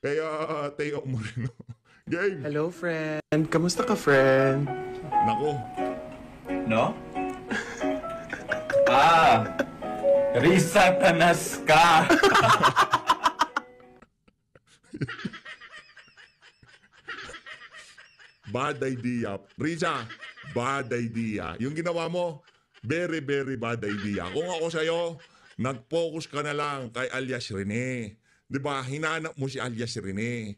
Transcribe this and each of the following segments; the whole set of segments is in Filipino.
kaya Teo Moreno. Game. Hello, friend. Kamusta ka, friend? Nako. No? Risa Tanas ka. Bad idea. Risa, bad idea. Yung ginawa mo, very, very bad idea. Kung ako sa'yo, nag-focus ka na lang kay alias Rene. Di ba? Hinanap mo si alias Rene.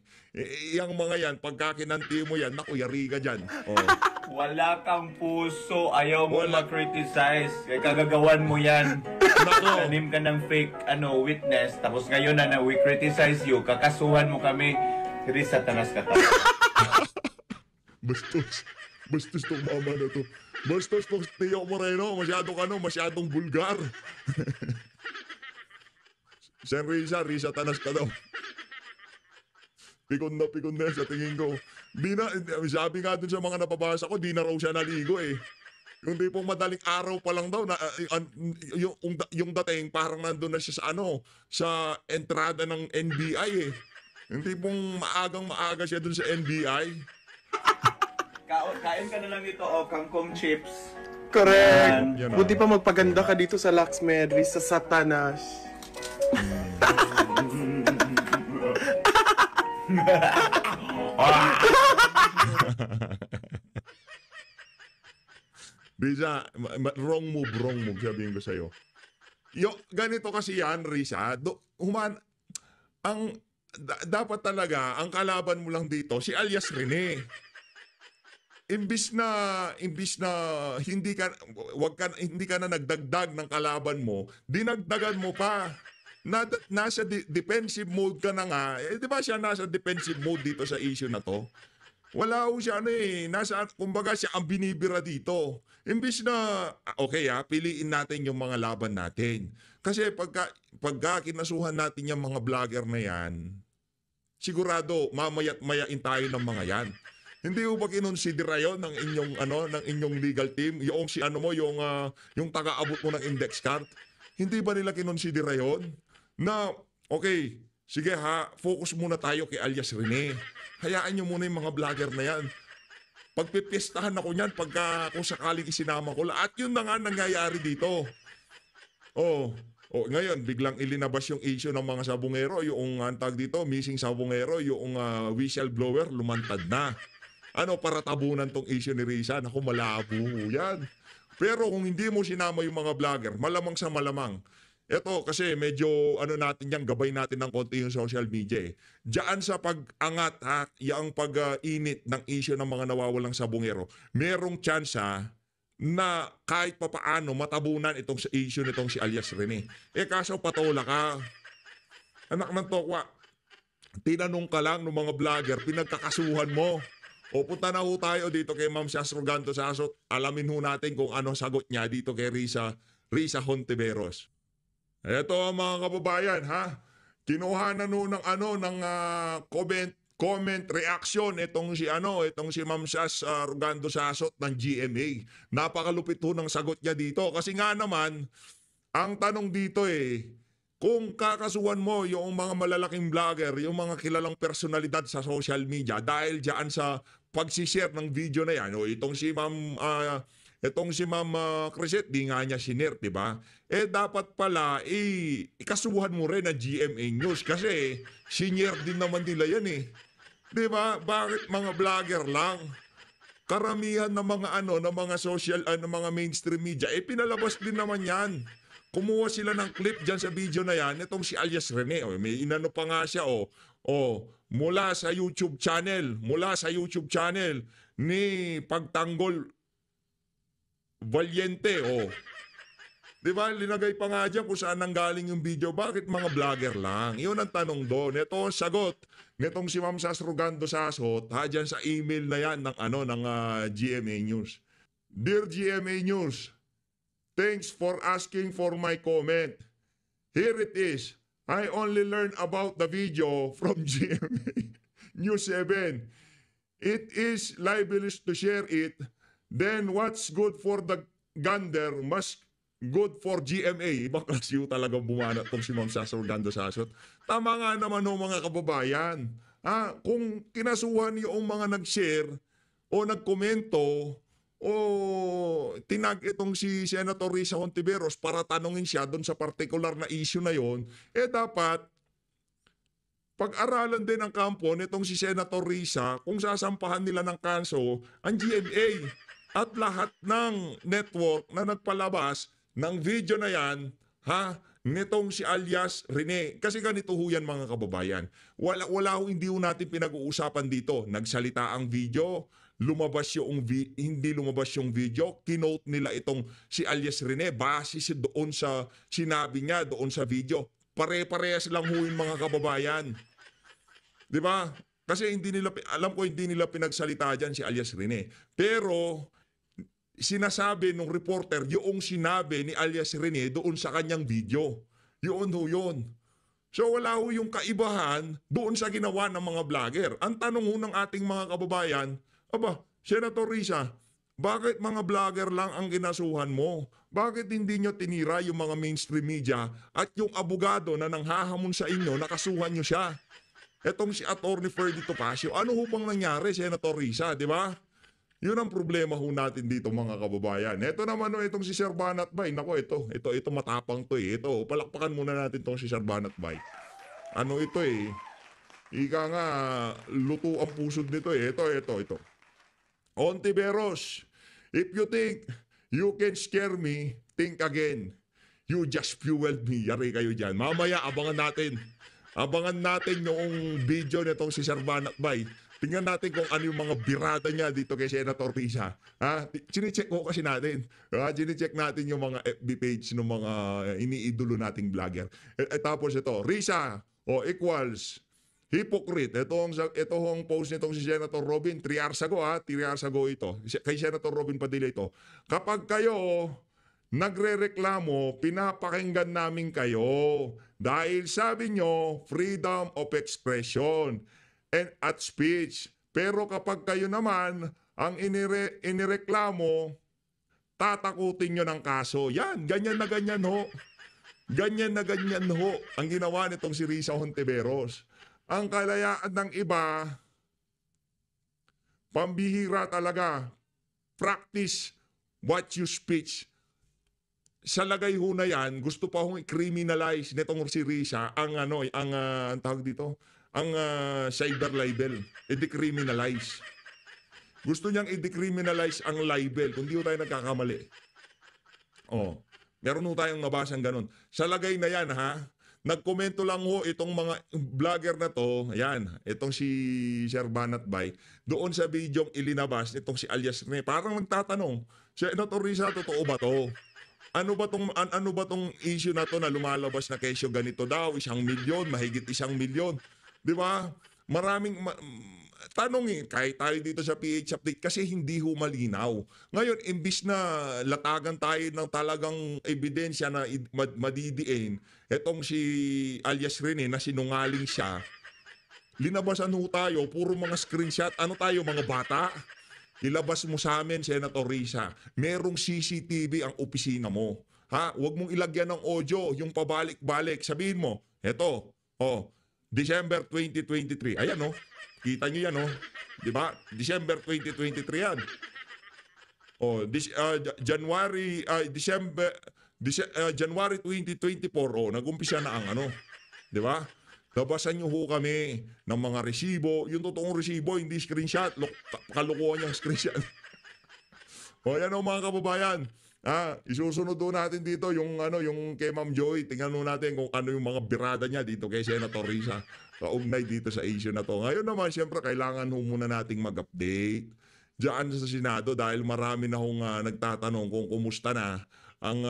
Yung mga yan, pagka kinanti mo yan, naku, yari ka dyan. Oh. Wala kang puso. Ayaw mo Wala. ma-criticize. Kaya kagagawan mo yan. Nako. Tanim ka ng fake witness. Tapos ngayon na we criticize you. Kakasuhan mo kami. Risa Tanas ka. Bastos. Bastos tong mama na to. Bastos tong Teo Moreno. Masyadong bulgar. Sen Risa Tanas ka daw. Pikon na sa tingin ko. Sabi nga dun sa mga napabasa ko, di na raw siya naligo eh. Yung tipong madaling araw pa lang daw, yung dating parang nandun na siya sa entrada ng NBI eh. Yung tipong maaga siya dun sa NBI. Kain ka na lang ito kangkong chips. Correct. Yan, Buti pa magpaganda ka dito sa Laxmed, sa Satanas. Risa, wrong move sabihin ko sa'yo. Ganito kasi yan, Risa, dapat talaga, ang kalaban mo lang dito, si alias Rene. Imbis na hindi ka na nagdagdag ng kalaban mo, dinagdagan mo pa. Nasa defensive mode ka na nga. Eh, di ba siya nasa defensive mode dito sa issue na to? Wala ho siya kumbaga siya ang binibira dito. Imbis na, piliin natin yung mga laban natin. Kasi pagka kinasuhan natin yung mga vlogger na yan, sigurado mayain tayo ng mga yan. Hindi mo ba kinonsidera yon ng inyong legal team? Yung yung taga-abot mo ng index card? Hindi ba nila kinonsidera yon? Na, sige focus muna tayo kay alias Rene. Hayaan nyo muna yung mga vlogger na yan. Pagpipiestahan ako niyan kung sakaling isinama ko. At yun na nga nangyayari dito. Ngayon, biglang ilinabas yung issue ng mga sabungero. Yung antag dito, missing sabungero, yung whistleblower, lumantad na. Para tabunan tong issue ni Risa. Naku, malabo yan. Pero kung hindi mo sinama yung mga vlogger, malamang sa malamang. Ito kasi medyo natin yan, gabay natin ng konti yung social media eh. Diyan sa pag-angat yung pag-init ng issue ng mga nawawalang sabungero, merong tsansa na kahit papaano matabunan itong issue nitong si alias Rene. Kaso patola ka. Anak ng tokwa, tinanong ka lang ng mga vlogger, pinagkakasuhan mo. Punta na ho tayo dito kay Ma'am Shas Roganto Sasot. Alamin ho natin kung ano sagot niya dito kay Risa Hontiveros. Ito mga kababayan Kinuha na ng comment reaction itong si Ma'am Shas Roganto Sasot ng GMA. Napakalupit ho ng sagot niya dito kasi nga naman ang tanong dito kung kakasuhan mo yung mga malalaking vlogger, yung mga kilalang personalidad sa social media dahil diyan sa pagsishare ng video na yan, itong si Ma'am Crisette, di nga niya sinare, di ba? Dapat pala, ikasuhan mo rin na GMA News kasi sinare din naman nila yan Di ba? Bakit mga vlogger lang? Karamihan ng mga ng mga social, ng mga mainstream media, pinalabas din naman yan. Kumuha sila ng clip dyan sa video na yan, itong si alias Rene, may inano pa nga siya, mula sa YouTube channel ni Pagtanggol Valiente, Di ba? Linagay pa nga dyan kung saan nanggaling yung video. Bakit mga vlogger lang? Yun ang tanong doon. Ito ang sagot nitong si Ma'am Shas Roganto Sasot, dyan sa email na yan ng GMA News. Dear GMA News, thanks for asking for my comment. Here it is. I only learned about the video from GMA News 7. It is libelous to share it. Then what's good for the gander must Good for GMA. Ibang klase yung talagang bumana tong si Ma'am Sasa Orlando Sasot. Tama nga naman ho mga kababayan. Kung kinasuhan yung mga nag-share o nagkomento o tinag itong si Senator Risa Hontiveros para tanungin siya doon sa particular na issue na yon, dapat pag-aralan din ng kampo nitong si Senator Risa kung sasampahan nila ng kanso ang GMA at lahat ng network na nagpalabas ng video na yan, nitong si alias Rene. Kasi ganito ho yan mga kababayan. Wala ho, hindi ho natin pinag-uusapan dito. Nagsalita ang video, hindi lumabas yung video, kinote nila itong si alias Rene base doon sa sinabi niya doon sa video. Pare-parehas lang ho yung mga kababayan. 'Di ba? Kasi alam ko hindi nila pinagsalita diyan si alias Rene. Pero sinasabi nung reporter yung sinabi ni alias Rene doon sa kanyang video. Yun ho yun. So wala ho yung kaibahan doon sa ginawa ng mga vlogger. Ang tanong ho ng ating mga kababayan, Senator Risa, bakit mga vlogger lang ang ginasuhan mo? Bakit hindi nyo tinira yung mga mainstream media at yung abogado na nanghahamon sa inyo, nakasuhan nyo siya? Etong si Attorney Ferdy Topacio, ano ho bang nangyari, Senator Risa, di ba? Yun ang problema ho natin dito mga kababayan. Ito naman itong si Sir Banat Bay. Nako, ito matapang to eh. Ito, palakpakan muna natin itong si Sir Banat Bay. Ano ito eh? Ika nga, luto ang pusod nito eh. Ito. Hontiveros, if you think you can scare me, think again. You just fueled me. Yari kayo dyan. Mamaya, abangan natin yung video nitong si Sir Banat Bay. Tingnan natin kung ano yung mga birada niya dito kay Senator Risa. Chine-check ko kasi natin. Chine-check natin yung mga FB page ng mga iniidolo nating vlogger. Tapos ito, Risa, equals hypocrite. Ito ang post nitong si Senator Robin 3 hours ago 3 hours ago ito. Kay Senator Robin Padilla ito. Kapag kayo nagrereklamo, pinapakinggan namin kayo. Dahil sabi nyo, freedom of expression and at speech. Pero kapag kayo naman ang inireklamo, tatakutin nyo ng kaso. Yan, ganyan na ganyan ho. Ganyan na ganyan ho ang ginawa nitong si Risa Hontiveros. Ang kalayaan ng iba, pambihira talaga. Practice what you speech. Sa lagay ho na yan, gusto pa hong i-criminalize nitong si Risa ang tawag dito, ang cyber libel. I-decriminalize. Gusto niyang i-decriminalize ang libel kung di ho tayo nagkakamali. Meron ho tayong nabasang ganun. Sa lagay na yan nagkomento lang ho itong mga vlogger na to, itong si Sir Banat Bay, doon sa video ilinabas nitong si alias Rene. Parang nagtatanong, Senator Risa, totoo ba to? Ano ba tong issue na to na lumalabas na kesyo ganito daw, 1 milyon, mahigit 1 milyon? 'Di ba? Maraming tanong kahit tayo dito sa PH Update kasi hindi ho malinaw. Ngayon, imbis na latagan tayo ng talagang ebidensya na madidiin, etong si alias Rene na sinungaling siya, linabasan ho tayo, puro mga screenshot. Ano tayo, mga bata? Ilabas mo sa amin, Senator Risa. Merong CCTV ang opisina mo. Huwag mong ilagyan ng audio, yung pabalik-balik. Sabihin mo, December 2023. Ayan kita nyo yan Di ba? December 2023 yan. January 2024, nag-umpisa na ang Di ba? Labasan nyo ho kami ng mga resibo. Yung totoong resibo, hindi screenshot. Kalukuhan niyang screenshot. Yan mga kababayan. Isusunod doon natin dito yung kay Ma'am Joy. Tingnan natin kung ano yung mga birada niya dito kay Senator Risa. Kaugnay dito sa issue na to. Ngayon naman, siyempre, kailangan ho muna nating mag-update diyan sa Senado dahil marami na hong nagtatanong kung kumusta na ang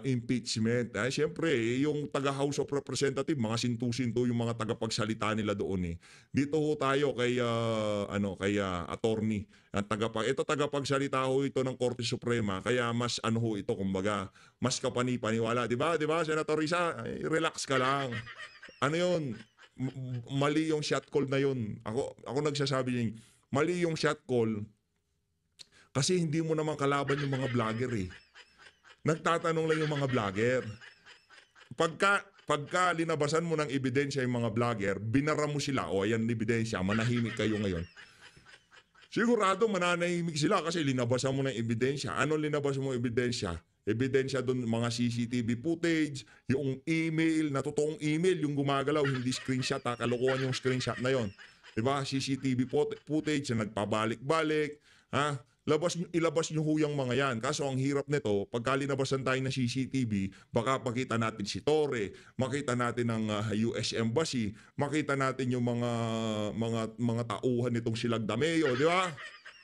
impeachment. Siyempre, yung taga-House of Representatives, mga sintu-sintu yung mga tagapagsalita nila doon Dito ho tayo kay attorney. Ito tagapagsalita ho ito ng Korte Suprema, kaya mas ito, kumbaga, mas kapani-paniwala. Di ba, Senator Risa? Relax ka lang. Ano yun? Mali yung shot call na yun. Ako nagsasabi niya, mali yung shot call kasi hindi mo naman kalaban yung mga vlogger Nagtatanong lang yung mga vlogger. Pagka linabasan mo ng ebidensya yung mga vlogger, binara mo sila, o ayan ebidensya, manahimik kayo ngayon. Sigurado mananahimik sila kasi linabasan mo ng ebidensya. Ano linabas mo ebidensya? Ebidensya doon mga CCTV footage, yung email, na totoong email, yung gumagalaw, hindi screenshot, kalokohan yung screenshot na yon. Diba? CCTV footage na nagpabalik-balik, ha? Ilabas nyo ho yung mga yan. Kaso ang hirap nito, pagka linabasan tayo ng CCTV, baka pakita natin si Torre, makita natin ang US Embassy, makita natin yung mga tauhan nitong si Lagdameo, di ba?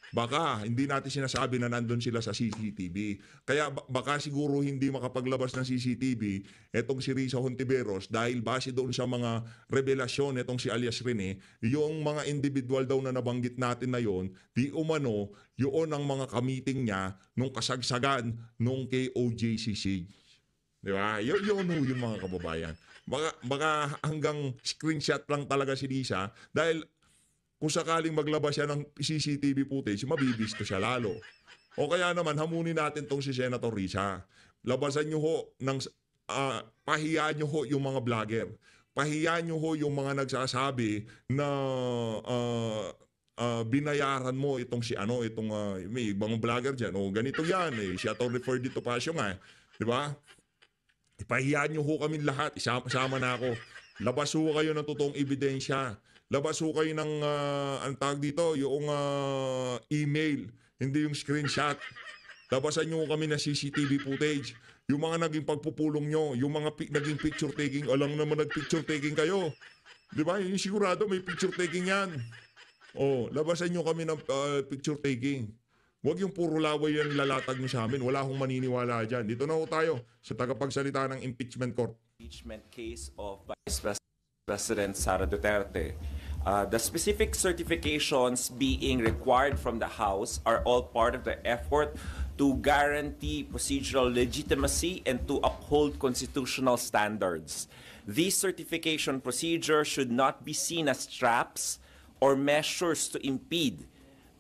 Baka hindi natin sinasabi na nandun sila sa CCTV. Kaya baka siguro hindi makapaglabas ng CCTV etong si Risa Hontiveros dahil base doon sa mga revelasyon etong si alias Rene, yung mga individual daw na nabanggit natin na yon, di umano, yun ang mga kamiting niya nung kasagsagan nung KOJCC. Di ba? Yun yung mga kababayan. Baka hanggang screenshot lang talaga si Risa dahil kung sakaling maglabas siya ng CCTV footage, mabibisto siya lalo. O kaya naman, hamunin natin tong si Senator Risa. Labasan nyo ho, pahiyaan nyo ho yung mga vlogger. Pahiyaan nyo ho yung mga nagsasabi na binayaran mo itong si may ibang vlogger dyan. O ganito yan si Atty. Ferdito Pasio nga. Di ba? Ipahiyaan nyo ho kami lahat. Isama na ako. Labas ho kayo ng totoong ebidensya. Labas ho kayo ng, ang tawag dito, yung email, hindi yung screenshot. Labasan nyo kami ng CCTV footage. Yung mga naging pagpupulong nyo, yung mga naging picture taking, alam naman nag-picture taking kayo. Di ba? Yung sigurado may picture taking yan. Oh, labasan nyo kami ng picture taking. Huwag yung puro laway yan lalatag nyo sa amin. Wala akong maniniwala dyan. Dito na ho tayo sa tagapagsalita ng impeachment court. Impeachment case of Vice President Sara Duterte. The specific certifications being required from the House are all part of the effort to guarantee procedural legitimacy and to uphold constitutional standards. These certification procedures should not be seen as traps or measures to impede,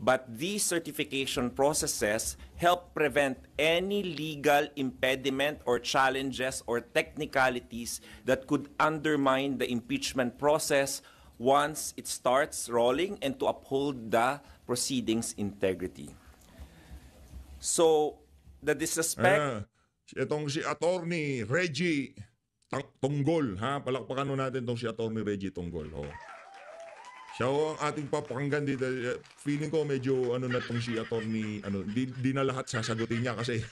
but these certification processes help prevent any legal impediment or challenges or technicalities that could undermine the impeachment process once it starts rolling and to uphold the proceedings' integrity. So, the disrespect... Itong si Attorney Reggie Tonggol, ha? Palakpakan natin itong si Attorney Reggie Tonggol. Oh. Siya ang ating papakinggan dito. Feeling ko medyo na tong si Attorney, di na lahat sasagutin niya kasi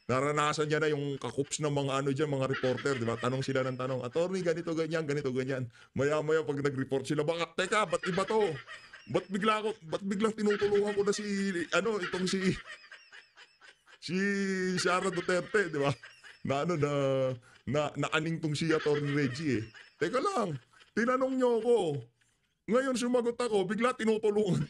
naranasan niya na yung kakups ng mga mga reporter, di ba? Tanong sila ng tanong, Attorney, ganito, ganyan, ganito, ganyan. Maya-maya pag nag-report sila, baka, teka, ba't iba to? Ba't biglang tinutulungan ko na itong si Sara Duterte, di ba? Naaning tong si Attorney Reggie eh. Teka lang, tinanong niyo ako. Ngayon sumagot ako, bigla tinutulungan.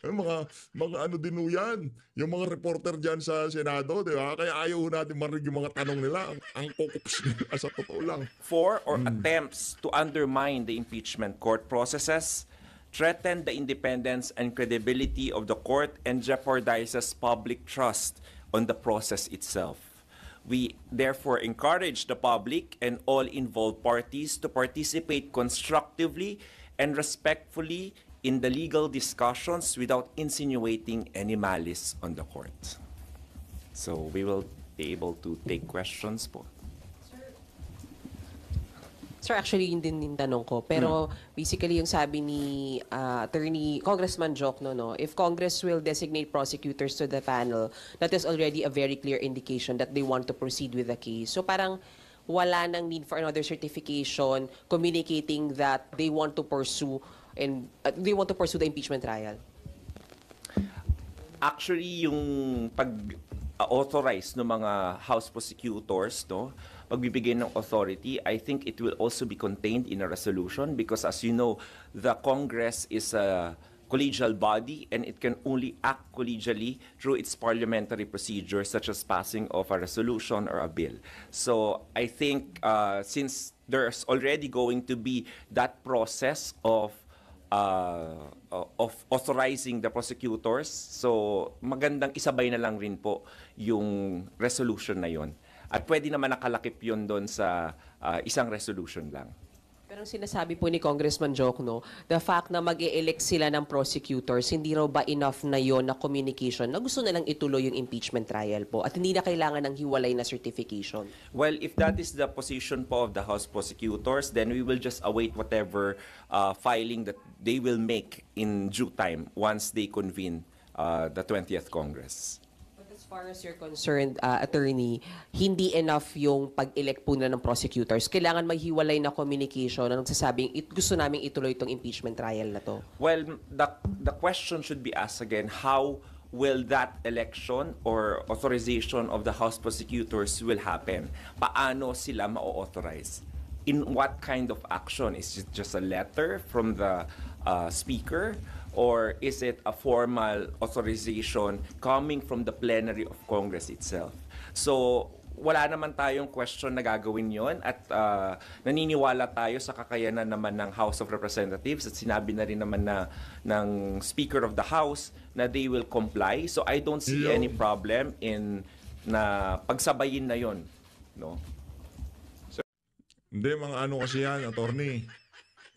mga din yan. Yung mga reporter dyan sa Senado, di ba? Kaya ayaw natin marinig yung mga tanong nila. Ang kukups nila sa totoo lang. For or attempts to undermine the impeachment court processes, threaten the independence and credibility of the court, and jeopardizes public trust on the process itself. We therefore encourage the public and all involved parties to participate constructively and respectfully in the legal discussions without insinuating any malice on the court. So we will be able to take questions po. Sir, actually, yun din yung tanong ko. Pero basically, yung sabi ni Attorney Congressman Jokno, no, if Congress will designate prosecutors to the panel, that is already a very clear indication that they want to proceed with the case. So parang wala nang need for another certification communicating that they want to pursue the impeachment trial. Actually, yung pag-authorize ng mga House prosecutors, no, pagbibigay ng authority, I think it will also be contained in a resolution because as you know, the Congress is a collegial body and it can only act collegially through its parliamentary procedures such as passing of a resolution or a bill. So I think since there's already going to be that process of of authorizing the prosecutors. So magandang isabay na lang rin po yung resolution na yon. At pwede naman nakalakip yun doon sa isang resolution lang. Pero ang sinasabi po ni Congressman Jokno, the fact na mag-e-elect sila ng prosecutors, hindi raw ba enough na yon na communication na gusto na lang ituloy yung impeachment trial po at hindi na kailangan ng hiwalay na certification? Well, if that is the position po of the House prosecutors, then we will just await whatever filing that they will make in due time once they convene the 20th Congress. But as far as you're concerned, attorney, hindi enough yung pag-elect po nila ng prosecutors. Kailangan maghiwalay na communication na nagsasabing gusto namin ituloy itong impeachment trial na to. Well, the question should be asked again, how will that election or authorization of the House prosecutors will happen? Paano sila ma-authorize? In what kind of action? Is it just a letter from the Speaker? Or is it a formal authorization coming from the plenary of Congress itself? So, wala naman tayong question na gagawin yon at naniniwala tayo sa kakayanan naman ng House of Representatives at sinabi na rin naman ng Speaker of the House na they will comply. So, I don't see any problem in na pagsabayin na yon, no? Hindi, mga ano kasi yan, attorney.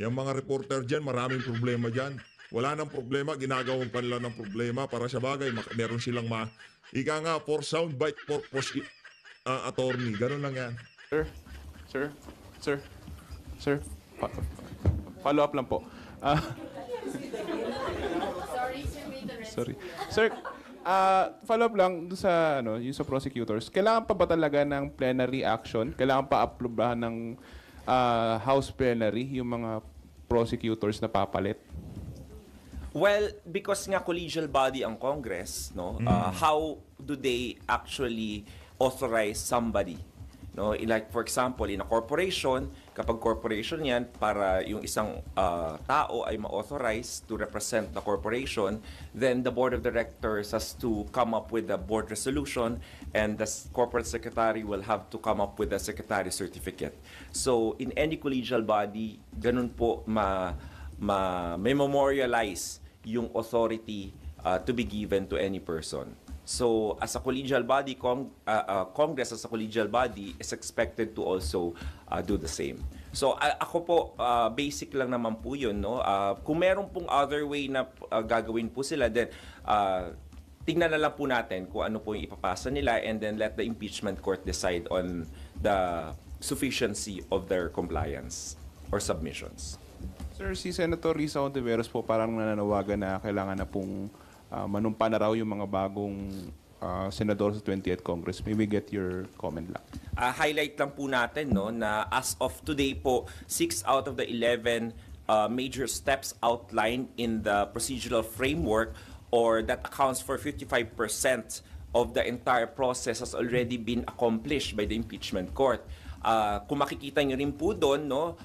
Yung mga reporter dyan, maraming problema dyan. Wala nang problema, ginagawang pa nila ng problema para sa bagay, meron silang ika nga, for soundbite purpose, attorney. Ganun lang yan. Sir. Follow up lang po. Sorry. Sir, follow up lang doon sa yung sa prosecutors. Kailangan pa ba talaga ng plenary action? Kailangan pa aprobahan ng House plenary yung mga prosecutors na papalit? Well, because nga collegial body ang Congress, no? How do they actually authorize somebody? No, like for example, in a corporation, kapag corporation 'yan para yung isang tao ay ma-authorize to represent the corporation, then the board of directors has to come up with a board resolution and the corporate secretary will have to come up with a secretary certificate. So, in any collegial body, ganun po may memorialize yung authority to be given to any person. So, as a collegial body, Congress as a collegial body is expected to also do the same. So, ako po, basic lang naman po yun, no? Kung meron pong other way na gagawin po sila, then tingnan na lang po natin kung ano po yung ipapasa nila and then let the impeachment court decide on the sufficiency of their compliance or submissions. Sir, si Senator Risa Hontiveros po parang nananawagan na kailangan na pong manumpa na raw yung mga bagong senador sa 20th Congress. May we get your comment lang? Highlight lang po natin no, na as of today po, 6 out of the 11 major steps outlined in the procedural framework or that accounts for 55% of the entire process has already been accomplished by the impeachment court. Kung makikita nyo rin po doon, no,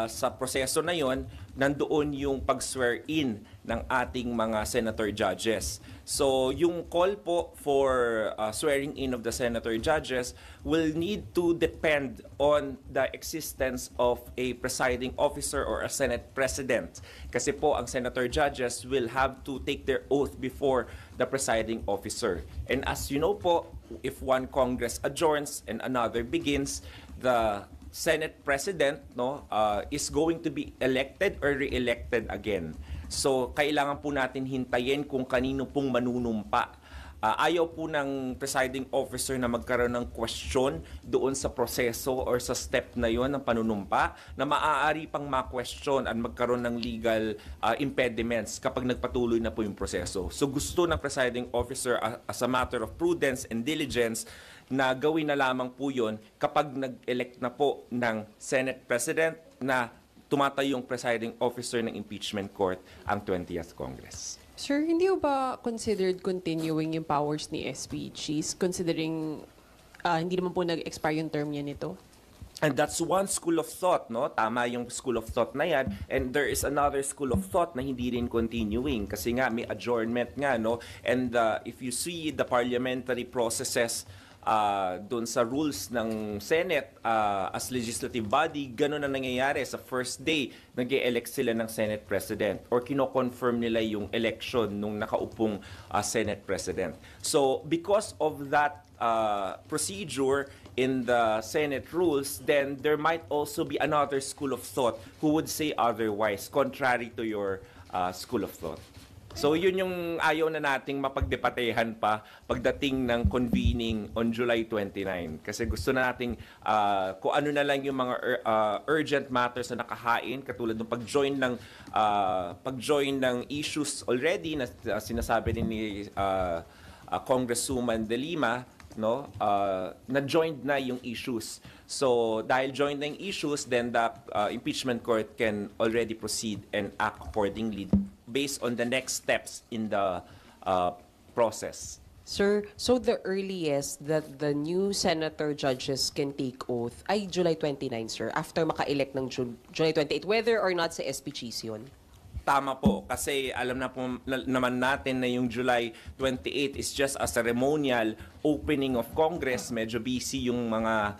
sa proseso na yon, nandoon yung pag-swear-in ng ating mga senator judges. So, yung call po for swearing in of the senator judges will need to depend on the existence of a presiding officer or a Senate President. Kasi po, ang senator judges will have to take their oath before the presiding officer. And as you know po, if one Congress adjourns and another begins, the Senate President is going to be elected or re-elected again. So, kailangan po natin hintayin kung kanino pong manunumpa. Ayaw po ng presiding officer na magkaroon ng question doon sa proseso or sa step na yon ng panunumpa na maaari pang ma-question at magkaroon ng legal impediments kapag nagpatuloy na po yung proseso. So, gusto ng presiding officer as a matter of prudence and diligence na gawin na lamang po yun kapag nag-elect na po ng Senate President na tumatayong presiding officer ng impeachment court ang 20th Congress. Sir, hindi ba considered continuing yung powers ni SPGs considering hindi naman po nag-expire yung term niya nito? And that's one school of thought, no? Tama yung school of thought na yan. And there is another school of thought na hindi rin continuing kasi nga may adjournment nga, no? And if you see the parliamentary processes doon sa rules ng Senate as legislative body, ganun ang nangyayari sa first day nag-e-elect sila ng Senate President or kino-confirm nila yung election nung nakaupong Senate President. So because of that procedure in the Senate rules, then there might also be another school of thought who would say otherwise, contrary to your school of thought. So yun yung ayaw na nating mapagdebatehan pa pagdating ng convening on July 29. Kasi gusto na nating kung ano na lang yung mga urgent matters na nakahain, katulad ng pag-join ng issues already na sinasabi ni Congresswoman De Lima, no, na-joined na yung issues. So, dahil joined na yung issues, then the impeachment court can already proceed and act accordingly based on the next steps in the process. Sir, so the earliest that the new senator judges can take oath ay July 29, sir, after maka-elect ng July 28, whether or not sa SP Cheese yun? Tama po, kasi alam na po naman natin na yung July 28 is just a ceremonial opening of Congress. Medyo busy yung mga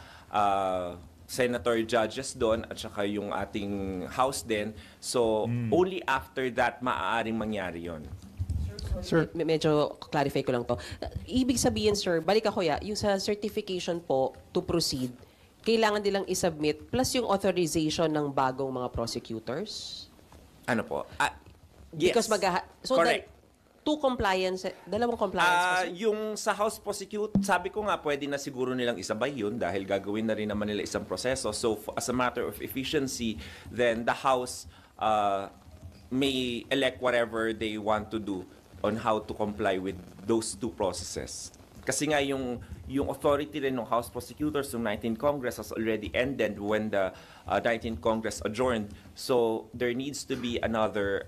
senator judges doon at saka yung ating House din. So, only after that maaaring mangyari yon. Sir, Medyo clarify ko lang to. Ibig sabihin, sir, balik ako yung sa certification po to proceed, kailangan nilang isubmit plus yung authorization ng bagong mga prosecutors? Ano po? Yes. Because so correct. dalawang compliance po, sir? Yung sa House Prosecute, sabi ko nga, pwede na siguro nilang isabay yun dahil gagawin na rin naman nila isang proseso. So, as a matter of efficiency, then the House may elect whatever they want to do on how to comply with those two processes. Kasi nga yung authority rin ng House Prosecutors ng 19th Congress has already ended when the 19th Congress adjourned. So there needs to be another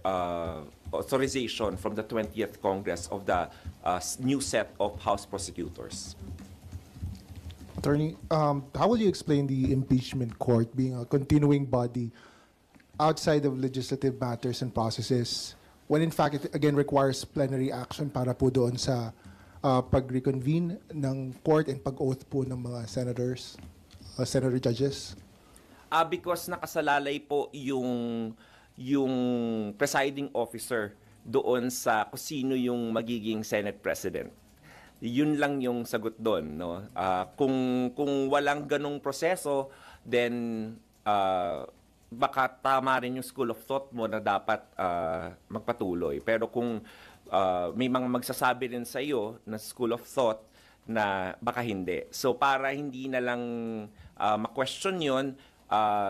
authorization from the 20th Congress of the new set of House Prosecutors. Attorney, how will you explain the impeachment court being a continuing body outside of legislative matters and processes when in fact it again requires plenary action para po doon sa pag-reconvene ng court and pag-oath po ng mga senators, senator judges? Because nakasalalay po yung presiding officer doon sa kung sino yung magiging Senate President. Yun lang yung sagot doon, no? Kung walang ganong proseso, then baka tama rin yung school of thought mo na dapat magpatuloy. Pero kung may mga magsasabi rin sa iyo na school of thought na baka hindi. So para hindi na lang ma-question yun,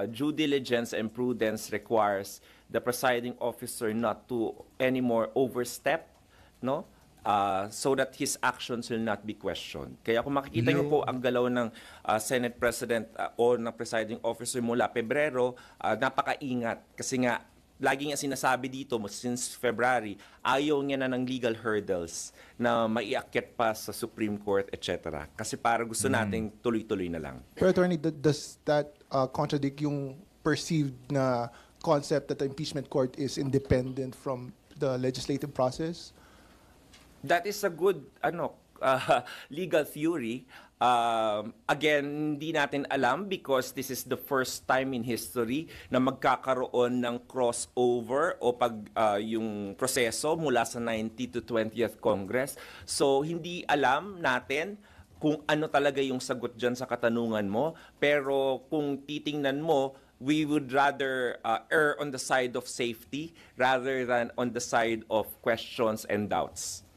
due diligence and prudence requires the presiding officer not to anymore overstep, no? So that his actions will not be questioned. Kaya kung makikita niyo po ang galaw ng Senate President o ng presiding officer mula Pebrero, napakaingat kasi nga lagi nga sinasabi dito since February, ayaw niya na ng legal hurdles na maiakyat pa sa Supreme Court, etc. Kasi para gusto nating tuloy-tuloy na lang. Pero Attorney, does that contradict yung perceived na concept that the impeachment court is independent from the legislative process? That is a good legal theory. Again, hindi natin alam because this is the first time in history na magkakaroon ng crossover o yung proseso mula sa 90th to 20th Congress. So, hindi alam natin kung ano talaga yung sagot dyan sa katanungan mo. Pero kung titingnan mo, we would rather err on the side of safety rather than on the side of questions and doubts.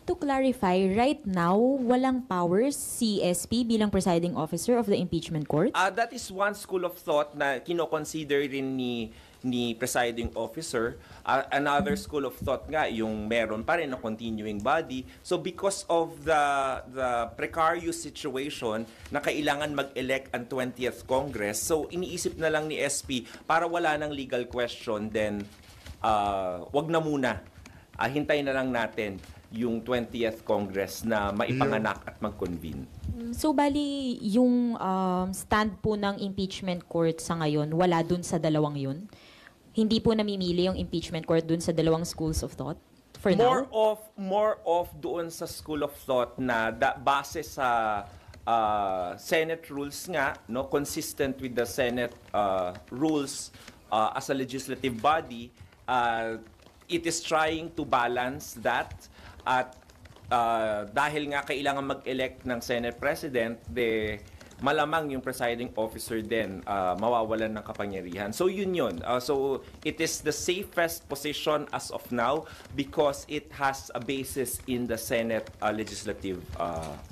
To clarify, right now, walang powers si SP bilang presiding officer of the impeachment court? That is one school of thought na kino-consider rin ni presiding officer. Another school of thought nga, yung meron pa rin na continuing body. So because of the precarious situation na kailangan mag-elect ang 20th Congress, so iniisip na lang ni SP para wala ng legal question, then wag na muna. Hintayin na lang natin yung 20th Congress na maipanganak at mag-convene. So, bali, yung stand po ng impeachment court sa ngayon, wala dun sa dalawang yun? Hindi po namimili yung impeachment court dun sa dalawang schools of thought? for now? More of doon sa school of thought na base sa Senate rules nga, no, consistent with the Senate rules as a legislative body, it is trying to balance that, at dahil nga kailangan mag-elect ng Senate President, malamang yung presiding officer din mawawalan ng kapangyarihan. So yun. So it is the safest position as of now because it has a basis in the Senate legislative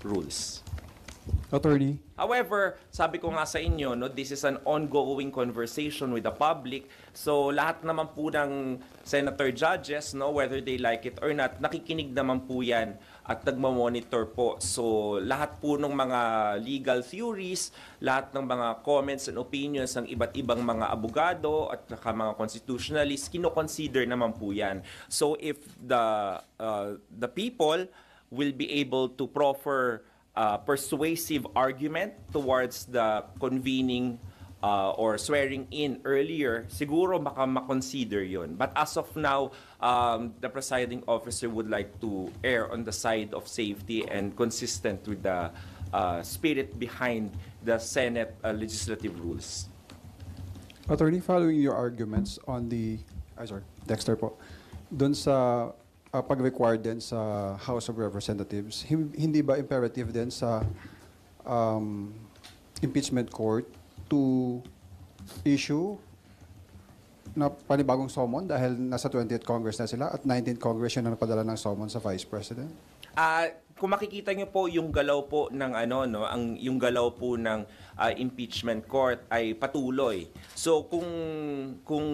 rules. Attorney. However, sabi ko nga sa inyo, no, this is an ongoing conversation with the public. So lahat naman po ng senator judges, no, whether they like it or not, nakikinig naman po yan at nagmamonitor po. So lahat po ng mga legal theories, lahat ng mga comments and opinions ng iba't ibang mga abogado at mga constitutionalists, kino-consider naman po yan. So if the people will be able to proffer persuasive argument towards the convening or swearing in earlier, siguro makonsider yun. But as of now, the presiding officer would like to err on the side of safety and consistent with the spirit behind the Senate legislative rules. Attorney, following your arguments on Dexter po, dun sa pag-require din sa House of Representatives, hindi ba imperative din sa impeachment court to issue na panibagong summon dahil nasa 20th Congress na sila at 19th Congress yun ang nagpadala ng summon sa Vice President? Kung makikita niyo po yung galaw po ng yung galaw po ng impeachment court ay patuloy. So kung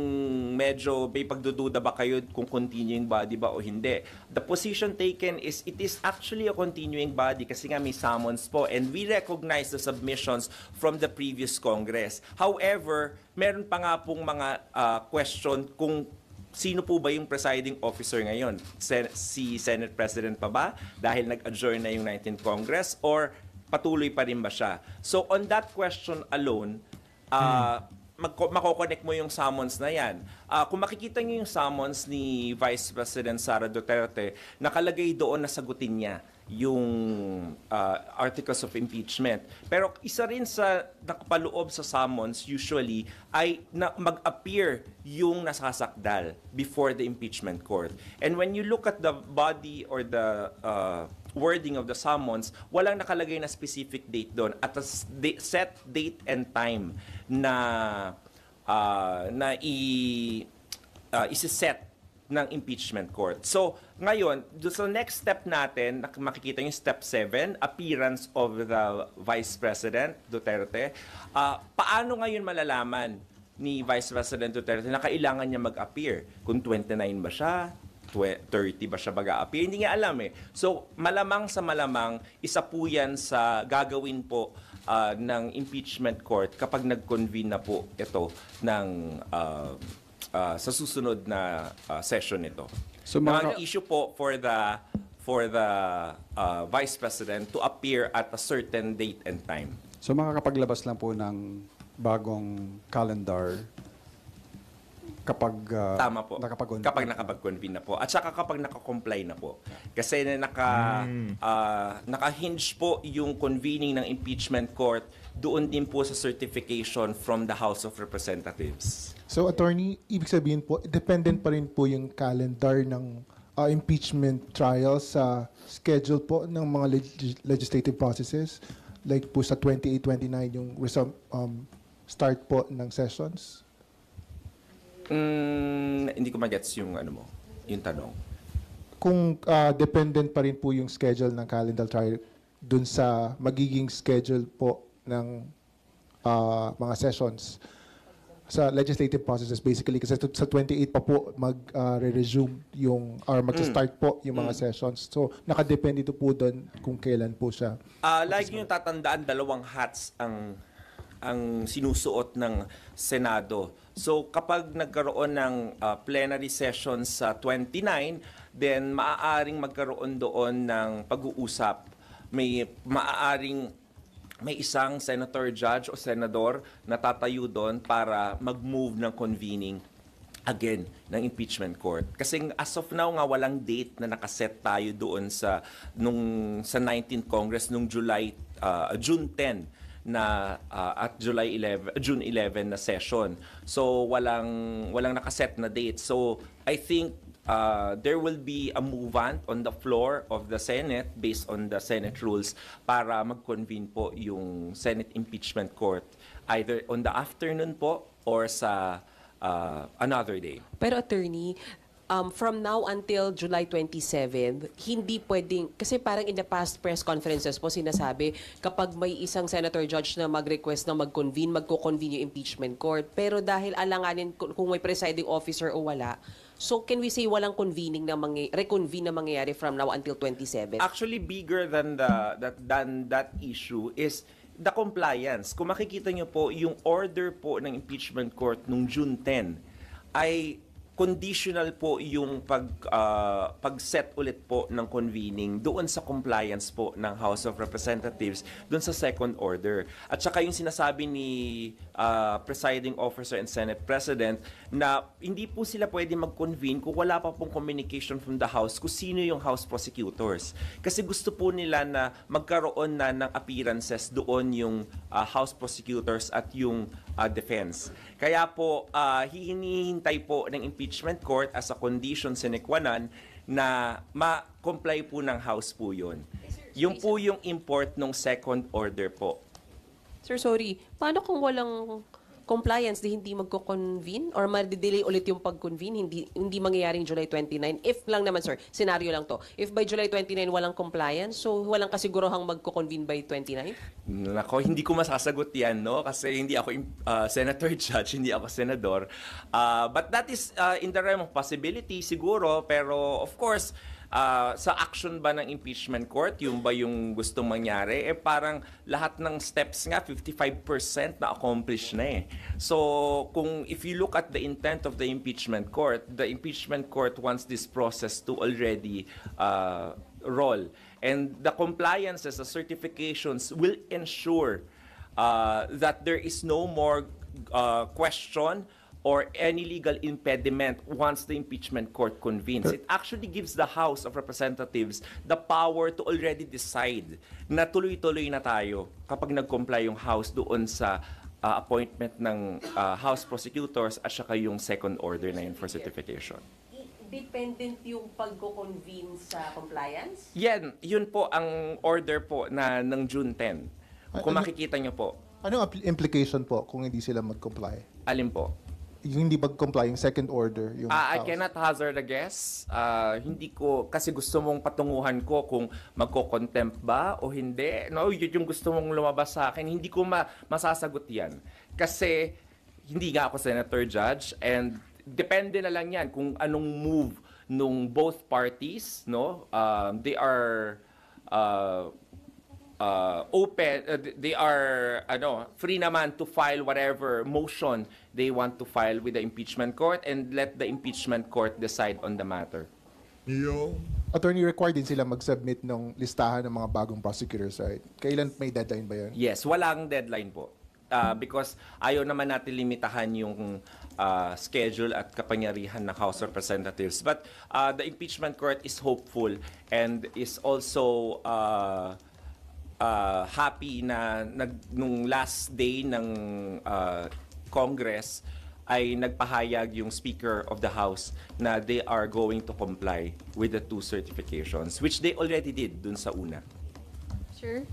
medyo may pagdududa ba kayo kung continuing body ba o hindi, the position taken is it is actually a continuing body kasi nga may summons po and we recognize the submissions from the previous Congress. However, meron pa nga pong mga question kung sino po ba yung presiding officer ngayon? Si Senate President pa ba? Dahil nag-adjourn na yung 19th Congress? Or patuloy pa rin ba siya? So on that question alone, mako-connect mo yung summons na yan. Kung makikita niyo yung summons ni Vice President Sara Duterte, nakalagay doon na sagutin niya yung articles of impeachment. Pero isa rin sa nakapaloob sa summons usually ay na mag-appear yung nasasakdal before the impeachment court. And when you look at the body or the wording of the summons, walang nakalagay na specific date doon at a set date and time na isi-set ng impeachment court. So, ngayon, sa next step natin, makikita yung step 7, appearance of the Vice President Duterte. Paano ngayon malalaman ni Vice President Duterte na kailangan niya mag-appear? Kung 29 ba siya? 30 ba siya mag-a-appear? Hindi niya alam eh. So, malamang sa malamang, isa po yan sa gagawin po ng impeachment court kapag nag-convene na po ito ng sa susunod na session nito. So, ang issue po for the Vice President to appear at a certain date and time. So makakapaglabas lang po ng bagong calendar kapag tama po. Kapag nakapag-convene na po. At saka kapag naka-comply na po. Kasi naka-hinge po yung convening ng impeachment court doon din po sa certification from the House of Representatives. So, attorney, ibig sabihin po, dependent pa rin po yung calendar ng impeachment trial sa schedule po ng mga legislative processes? Like po sa 28-29 yung start po ng sessions? Hindi ko magets yung yung tanong. Kung dependent pa rin po yung schedule ng calendar trial dun sa magiging schedule po ng mga sessions sa legislative processes basically kasi sa 28 pa po mag-resume yung or mag-start po yung mga sessions. So nakadepende ito po doon kung kailan po siya. Lagi yung tatandaan, dalawang hats ang sinusuot ng Senado. So kapag nagkaroon ng plenary session sa 29, then maaaring magkaroon doon ng pag-uusap. May isang senator, judge o senador na tatayo doon para mag-move ng convening again ng impeachment court. Kasi as of now nga walang date na nakaset tayo doon sa sa 19th Congress nung June 10 na at June 11 na session. So walang nakaset na date. So I think there will be a movement on the floor of the Senate based on the Senate rules para mag-convene po yung Senate Impeachment Court either on the afternoon po or sa another day. Pero attorney, from now until July 27, hindi pwedeng, kasi parang in the past press conferences po sinasabi, kapag may isang senator judge na mag-request na mag-convene, magko-convene yung impeachment court. Pero dahil alanganin kung may presiding officer o wala, so can we say walang convening na reconvene na mangyayari from now until 27? Actually, bigger than that issue is the compliance. Kung makikita nyo po, yung order po ng impeachment court nung June 10 ay conditional po yung pag-set ulit po ng convening doon sa compliance po ng House of Representatives doon sa second order. At saka yung sinasabi ni presiding officer and Senate President na hindi po sila pwede mag-convene kung wala pa pong communication from the House kung sino yung House prosecutors. Kasi gusto po nila na magkaroon na ng appearances doon yung House prosecutors at yung defense. Kaya po, hinihintay po ng impeachment court as a condition sine qua non na ma-comply po ng House po yun. Yung po yung import ng second order po. Sir, sorry. Paano kung walang compliance, di hindi magko-convene? Or ma-delay ulit yung pag-convene? Hindi mangyayaring July 29? If lang naman, sir, scenario lang to. If by July 29 walang compliance, so walang kasigurohang magko-convene by 29? Nako, hindi ko masasagot yan, no? Kasi hindi ako senator judge, hindi ako senador. But that is in the realm of possibility, siguro. Pero, of course, sa action ba ng impeachment court, yung ba yung gustong mangyari, parang lahat ng steps nga, 55% na accomplish na eh. So, if you look at the intent of the impeachment court wants this process to already roll. And the compliances, the certifications will ensure that there is no more question or any legal impediment once the impeachment court convenes. It actually gives the House of Representatives the power to already decide na tuloy-tuloy na tayo kapag nag-comply yung House doon sa appointment ng House prosecutors at saka yung second order na yun for certification. Dependent yung pag-convene sa compliance? Yun po ang order po ng June 10. Kung makikita nyo po. Anong implication po kung hindi sila mag-comply? Alin po? Yung hindi mag-comply, yung second order. Yung I cannot hazard a guess. Hindi ko, kasi gusto mong patunguhan ko kung magko-contempt ba o hindi. No, yun yung gusto mong lumabas sa akin. Hindi ko masasagot yan. Kasi hindi nga ako senator judge and depende na lang yan kung anong move nung both parties. No, they are open, they are free naman to file whatever motion they want to file with the impeachment court and let the impeachment court decide on the matter. Attorney, required din sila mag-submit ng listahan ng mga bagong prosecutors, right? Kailan may deadline ba yun? Yes, walang deadline po. Because ayaw naman natin limitahan yung schedule at kapangyarihan ng House of Representatives. But the impeachment court is hopeful and is also happy na nung last day ng Congress ay nagpahayag yung Speaker of the House na they are going to comply with the two certifications, which they already did dun sa una. Sure.